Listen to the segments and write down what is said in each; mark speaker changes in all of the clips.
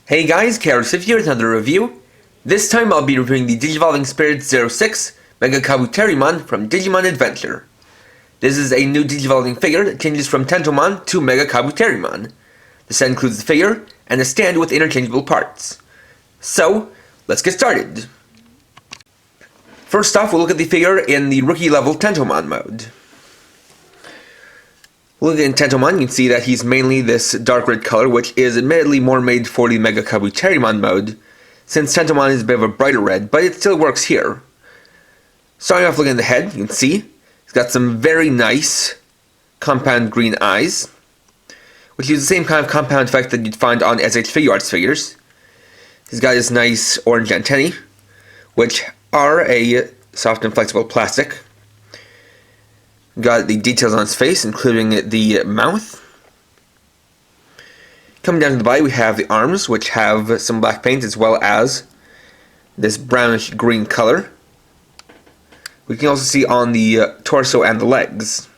Speaker 1: Hey guys, Chaos here with another review. This time I'll be reviewing the Digivolving Spirit 06 MegaKabuterimon from Digimon Adventure. This is a new Digivolving figure that changes from Tentomon to MegaKabuterimon. The set includes the figure and a stand with interchangeable parts. So, let's get started. First off, we'll look at the figure in the rookie level Tentomon mode. Looking at Tentomon, you can see that he's mainly this dark red color, which is admittedly more made for the MegaKabuterimon mode, since Tentomon is a bit of a brighter red, but it still works here. Starting off looking at the head, you can see he's got some very nice compound green eyes, which is the same kind of compound effect that you'd find on SH Figuarts figures. He's got his nice orange antennae, which are a soft and flexible plastic. Got the details on his face, including the mouth. Coming down to the body, we have the arms, which have some black paint as well as this brownish green color. We can also see on the torso and the legs.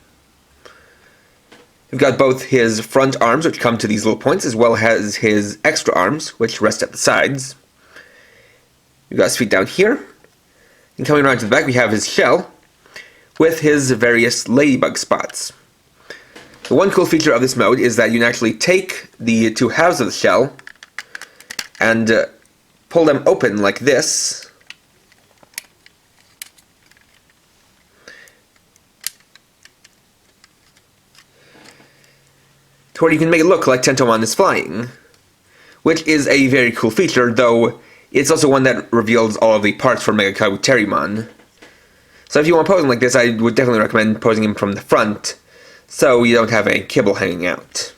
Speaker 1: We've got both his front arms, which come to these little points, as well as his extra arms, which rest at the sides. We've got his feet down here. And coming around to the back, we have his shell, with his various ladybug spots. The one cool feature of this mode is that you can actually take the two halves of the shell and pull them open like this. To where you can make it look like Tentomon is flying, which is a very cool feature, though it's also one that reveals all of the parts for MegaKabuterimon. So if you want to pose him like this, I would definitely recommend posing him from the front, so you don't have a kibble hanging out.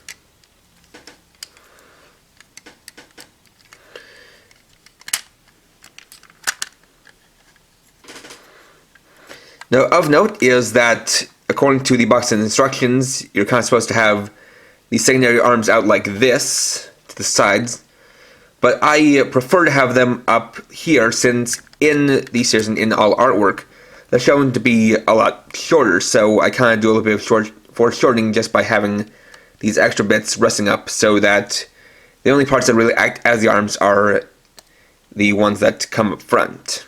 Speaker 1: Now, of note is that, according to the box and instructions, you're kind of supposed to have the secondary arms out like this, to the sides, but I prefer to have them up here, since in the series and in all artwork, they're shown to be a lot shorter, so I kind of do a little bit of foreshortening just by having these extra bits resting up, so that the only parts that really act as the arms are the ones that come up front.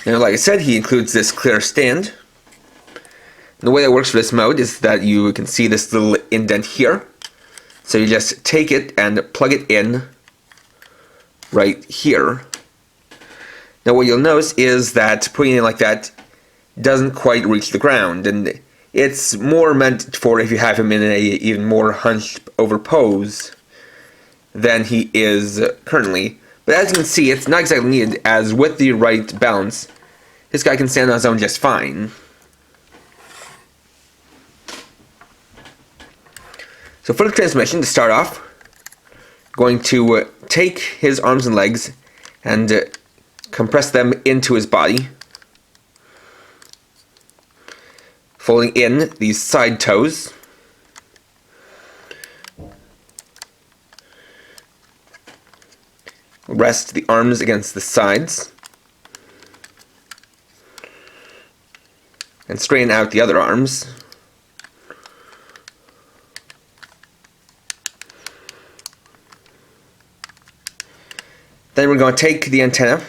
Speaker 1: Now, like I said, he includes this clear stand. And the way that works for this mode is that you can see this little indent here. So you just take it and plug it in right here. Now what you'll notice is that putting it in like that doesn't quite reach the ground, and it's more meant for if you have him in an even more hunched over pose than he is currently. But as you can see, it's not exactly needed, as with the right balance, this guy can stand on his own just fine. So for the transmission, to start off, I'm going to take his arms and legs and compress them into his body, folding in these side toes. Rest the arms against the sides, and straighten out the other arms. Then we're going to take the antenna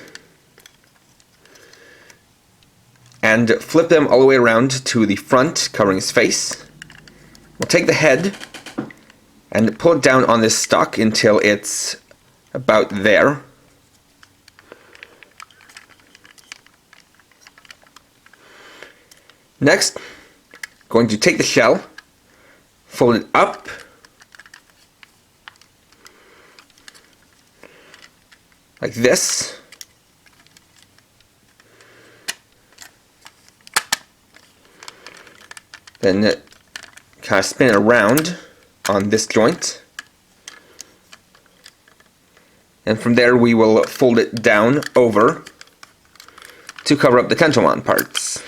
Speaker 1: and flip them all the way around to the front, covering his face. We'll take the head and pull it down on this stalk until it's about there. Next, going to take the shell, fold it up, like this. Then kind of spin it around on this joint. And from there we will fold it down over to cover up the Tentomon parts.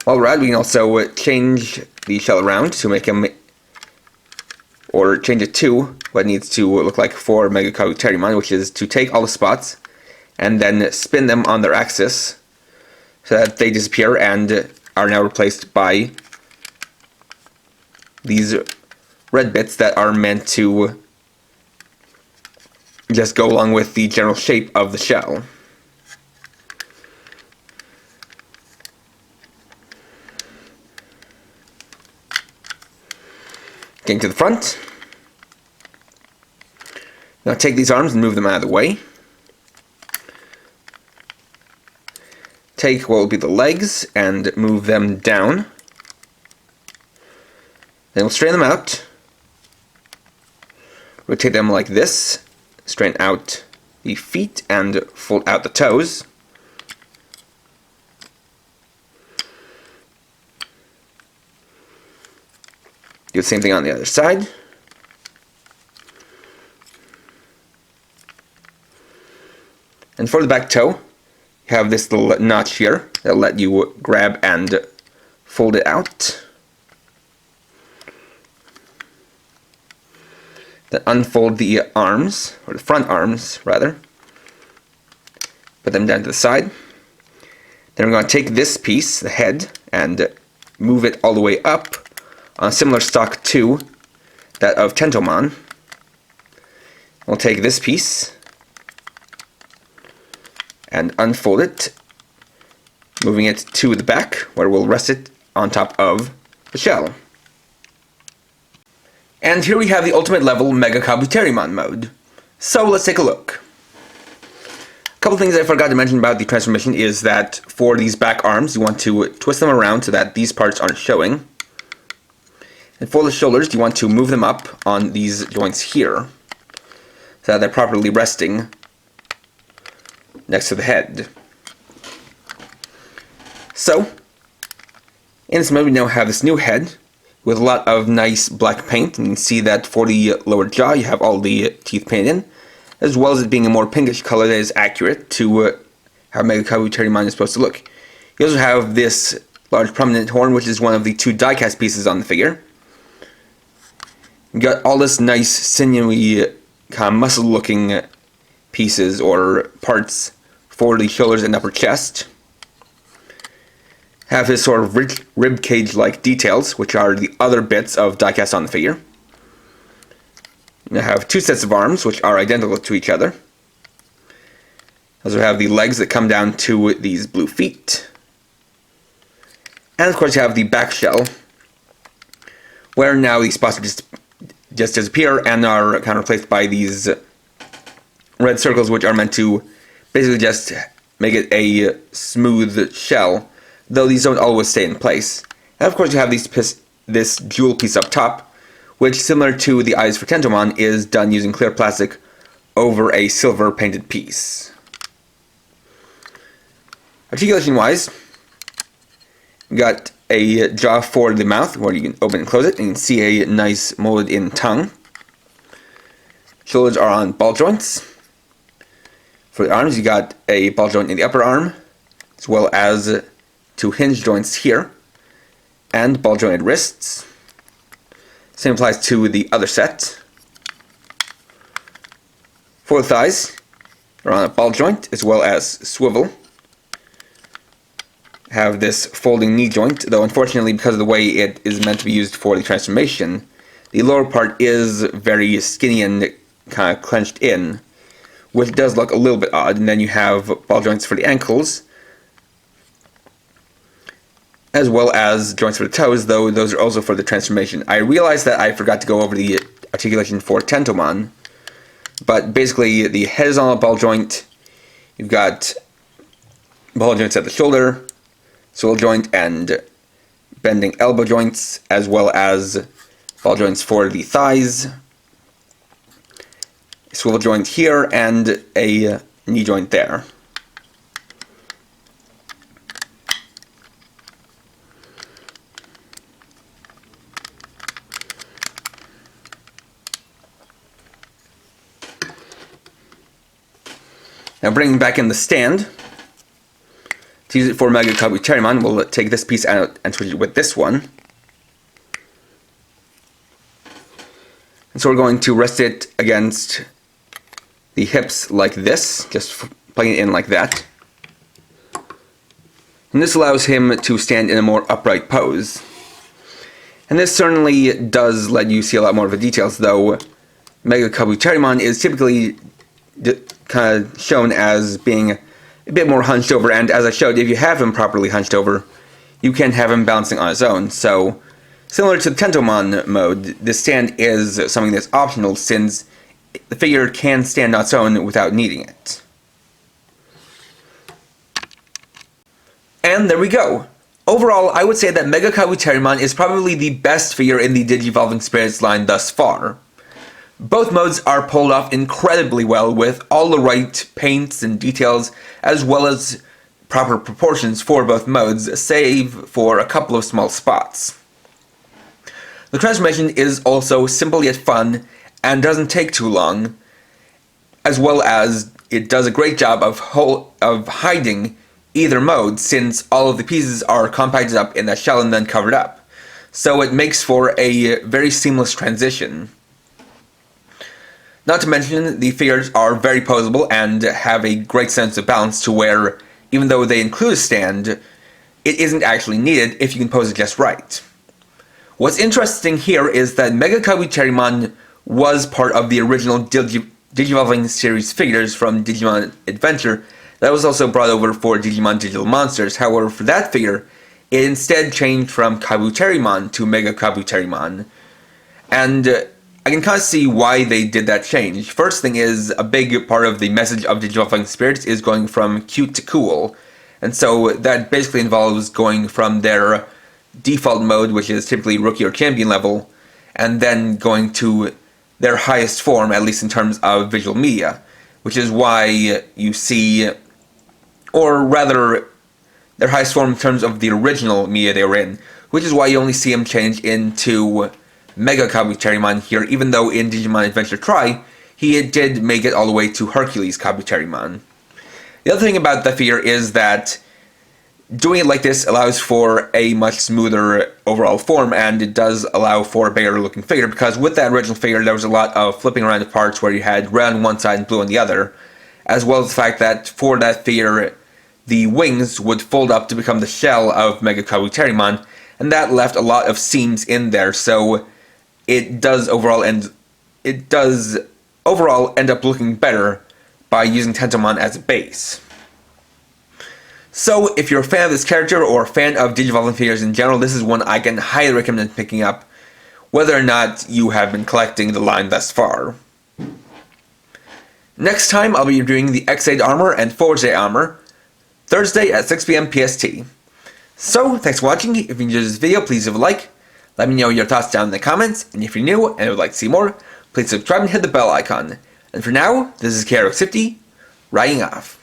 Speaker 1: Alright, we can also change the shell around to make him, or change it to what it needs to look like for MegaKabuterimon, which is to take all the spots and then spin them on their axis so that they disappear and are now replaced by these red bits that are meant to just go along with the general shape of the shell. Getting to the front. Now take these arms and move them out of the way. Take what will be the legs and move them down. Then we'll straighten them out. Rotate them like this. Straighten out the feet and fold out the toes. Do the same thing on the other side. And for the back toe, you have this little notch here that'll let you grab and fold it out. Then unfold the arms, or the front arms rather. Put them down to the side. Then we're going to take this piece, the head, and move it all the way up on a similar stock to that of Tentomon. We'll take this piece and unfold it, moving it to the back where we'll rest it on top of the shell. And here we have the ultimate level MegaKabuterimon mode. So let's take a look. A couple things I forgot to mention about the transformation is that for these back arms, you want to twist them around so that these parts aren't showing. And for the shoulders, you want to move them up on these joints here, so that they're properly resting next to the head. So, in this mode we now have this new head with a lot of nice black paint, and you can see that for the lower jaw you have all the teeth painted in, as well as it being a more pinkish color that is accurate to how MegaKabuterimon is supposed to look. You also have this large prominent horn, which is one of the two die-cast pieces on the figure. You got all this nice sinewy, kind of muscle-looking pieces or parts for the shoulders and upper chest. Have his sort of rib cage-like details, which are the other bits of die-cast on the figure. You have two sets of arms, which are identical to each other. Also have the legs that come down to these blue feet. And of course you have the back shell, where now these spots just disappear and are kind of replaced by these red circles, which are meant to basically just make it a smooth shell, though these don't always stay in place. And of course you have this jewel piece up top, which, similar to the eyes for Tentomon, is done using clear plastic over a silver painted piece. Articulation wise, we got a jaw for the mouth where you can open and close it, and you can see a nice molded in tongue. Shoulders are on ball joints. For the arms, you got a ball joint in the upper arm, as well as two hinge joints here, and ball jointed wrists. Same applies to the other set. For the thighs, they're on a ball joint as well as swivel. Have this folding knee joint, though unfortunately because of the way it is meant to be used for the transformation, the lower part is very skinny and kind of clenched in, which does look a little bit odd. And then you have ball joints for the ankles, as well as joints for the toes, though those are also for the transformation. I realized that I forgot to go over the articulation for Tentomon, but basically the head is on a ball joint, you've got ball joints at the shoulder, swivel joint and bending elbow joints, as well as ball joints for the thighs, a swivel joint here, and a knee joint there. Now bringing back in the stand, to use it for MegaKabuterimon, we'll take this piece out and switch it with this one. And so we're going to rest it against the hips like this, just plugging it in like that. And this allows him to stand in a more upright pose. And this certainly does let you see a lot more of the details, though MegaKabuterimon is typically kind of shown as being a bit more hunched over, and as I showed, if you have him properly hunched over, you can have him bouncing on his own. So, similar to the Tentomon mode, the stand is something that's optional since the figure can stand on its own without needing it. And there we go. Overall, I would say that MegaKabuterimon is probably the best figure in the Digivolving Spirits line thus far. Both modes are pulled off incredibly well with all the right paints and details, as well as proper proportions for both modes, save for a couple of small spots. The transformation is also simple yet fun, and doesn't take too long, as well as it does a great job of hiding either mode, since all of the pieces are compacted up in that shell and then covered up. So it makes for a very seamless transition. Not to mention, the figures are very posable and have a great sense of balance to where, even though they include a stand, it isn't actually needed if you can pose it just right. What's interesting here is that MegaKabuterimon was part of the original Digivolving series figures from Digimon Adventure that was also brought over for Digimon Digital Monsters. However, for that figure, it instead changed from Kabuterimon to MegaKabuterimon. And I can kind of see why they did that change. First thing is, a big part of the message of Digivolving Spirits is going from cute to cool. And so that basically involves going from their default mode, which is typically rookie or champion level, and then going to their highest form, at least in terms of visual media, which is why you see, or rather, their highest form in terms of the original media they were in, which is why you only see them change into MegaKabuterimon here, even though in Digimon Adventure Tri, he did make it all the way to Hercules Kabuterimon. The other thing about the figure is that doing it like this allows for a much smoother overall form, and it does allow for a bigger looking figure, because with that original figure there was a lot of flipping around the parts where you had red on one side and blue on the other, as well as the fact that for that figure the wings would fold up to become the shell of MegaKabuterimon, and that left a lot of seams in there, so it does overall end up looking better by using Tentomon as a base. So, if you're a fan of this character or a fan of Digivolving figures in general, this is one I can highly recommend picking up, whether or not you have been collecting the line thus far. Next time, I'll be reviewing the X8 armor and Forge Day armor, Thursday at 6 PM PST. So, thanks for watching. If you enjoyed this video, please leave a like. Let me know your thoughts down in the comments, and if you're new and would like to see more, please subscribe and hit the bell icon. And for now, this is KRX50, writing off.